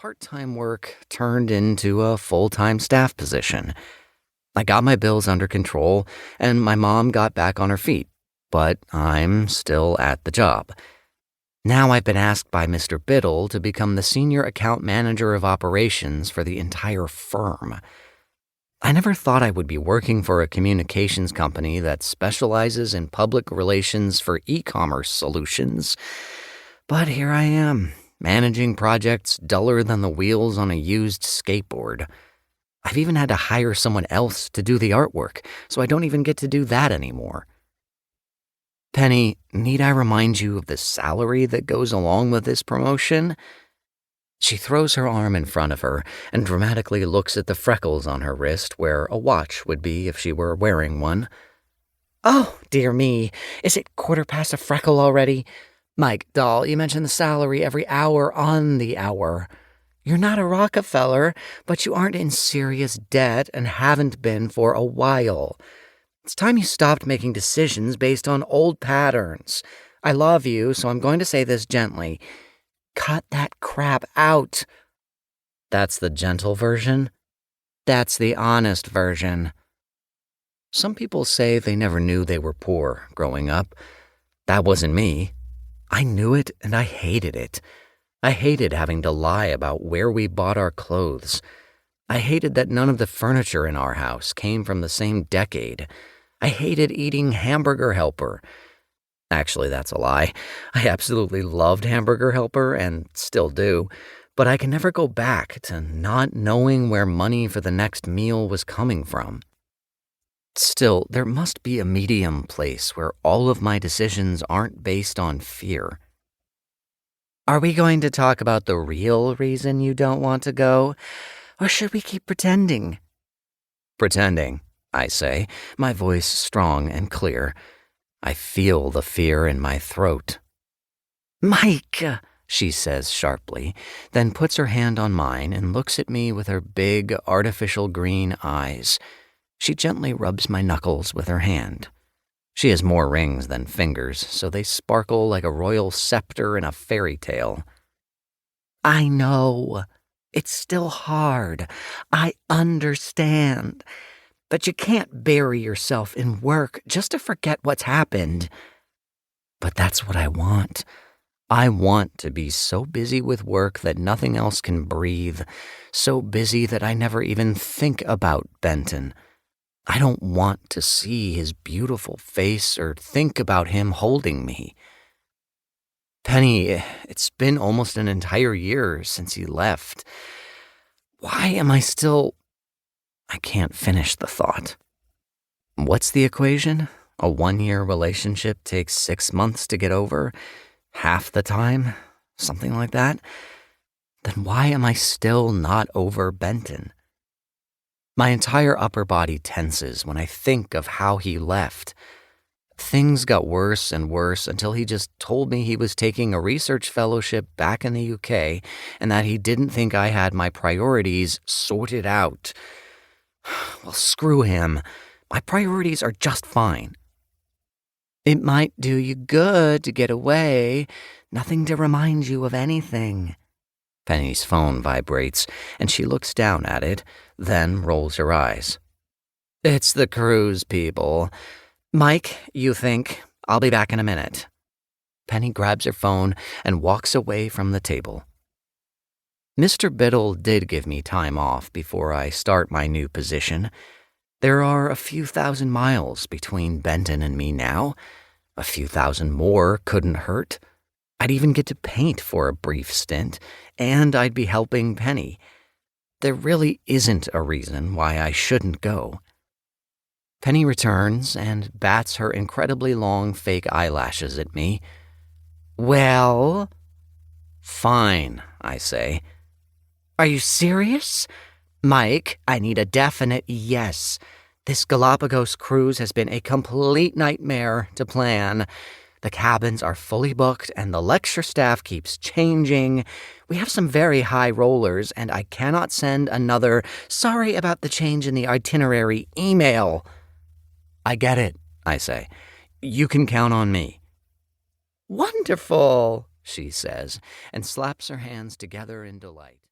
part-time work turned into a full-time staff position. I got my bills under control, and my mom got back on her feet, but I'm still at the job. Now I've been asked by Mr. Biddle to become the senior account manager of operations for the entire firm. I never thought I would be working for a communications company that specializes in public relations for e-commerce solutions. But here I am, managing projects duller than the wheels on a used skateboard. I've even had to hire someone else to do the artwork, so I don't even get to do that anymore. Penny, need I remind you of the salary that goes along with this promotion? She throws her arm in front of her and dramatically looks at the freckles on her wrist where a watch would be if she were wearing one. Oh, dear me, is it 1/4 a freckle already? Mike, doll, you mention the salary every hour on the hour. You're not a Rockefeller, but you aren't in serious debt and haven't been for a while. It's time you stopped making decisions based on old patterns. I love you, so I'm going to say this gently. Cut that crap out. That's the gentle version. That's the honest version. Some people say they never knew they were poor growing up. That wasn't me. I knew it and I hated it. I hated having to lie about where we bought our clothes. I hated that none of the furniture in our house came from the same decade. I hated eating Hamburger Helper. Actually, that's a lie. I absolutely loved Hamburger Helper and still do, but I can never go back to not knowing where money for the next meal was coming from. Still, there must be a medium place where all of my decisions aren't based on fear. Are we going to talk about the real reason you don't want to go, or should we keep pretending? Pretending, I say, my voice strong and clear. I feel the fear in my throat. Mike, she says sharply, then puts her hand on mine and looks at me with her big, artificial green eyes. She gently rubs my knuckles with her hand. She has more rings than fingers, so they sparkle like a royal scepter in a fairy tale. I know. It's still hard. I understand. But you can't bury yourself in work just to forget what's happened. But that's what I want. I want to be so busy with work that nothing else can breathe, so busy that I never even think about Benton. I don't want to see his beautiful face or think about him holding me. Penny, it's been almost an entire year since he left. Why am I still... I can't finish the thought. What's the equation? A 1-year relationship takes 6 months to get over? Half the time? Something like that? Then why am I still not over Benton? My entire upper body tenses when I think of how he left. Things got worse and worse until he just told me he was taking a research fellowship back in the UK and that he didn't think I had my priorities sorted out. Well, screw him. My priorities are just fine. It might do you good to get away. Nothing to remind you of anything. Penny's phone vibrates, and she looks down at it, then rolls her eyes. It's the cruise people. Mike, you think. I'll be back in a minute. Penny grabs her phone and walks away from the table. Mr. Biddle did give me time off before I start my new position. There are a few thousand miles between Benton and me now. A few thousand more couldn't hurt. I'd even get to paint for a brief stint, and I'd be helping Penny. There really isn't a reason why I shouldn't go. Penny returns and bats her incredibly long fake eyelashes at me. Well? Fine, I say. Are you serious? Mike, I need a definite yes. This Galapagos cruise has been a complete nightmare to plan. The cabins are fully booked and the lecture staff keeps changing. We have some very high rollers and I cannot send another "sorry about the change in the itinerary" email. I get it, I say. You can count on me. Wonderful, she says, and slaps her hands together in delight.